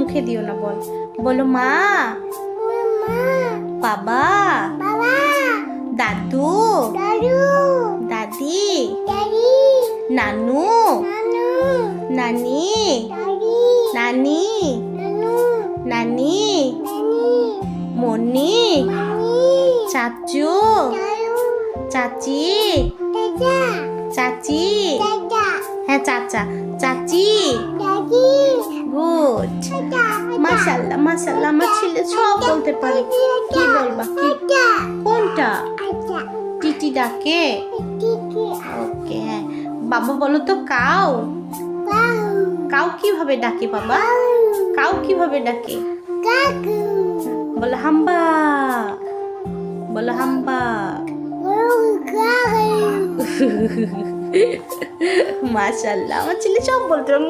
মুখে দিও না, বলো মা, বাবা, দাদু, দাদি, নানু, নানি, নানি, নানি, মনি, চাচু, চাচি, চাচি, হ্যাঁ চাচা, চাচি। গুড, মাশাআল্লাহ মাশাআল্লাহ, আমার ছেলে সব বলতে পারে। কি বলবা? কোনটা? টিটি ডাকে। ওকে, হ্যাঁ। বাবা বলো তো কাউ। কাউ কিভাবে ডাকে বাবা? কাউ কিভাবে ডাকে? বলো হাম্বা, বলো হাম্বা। মাশাআল্লাহ, আমার ছেলে সব বলতে পারে।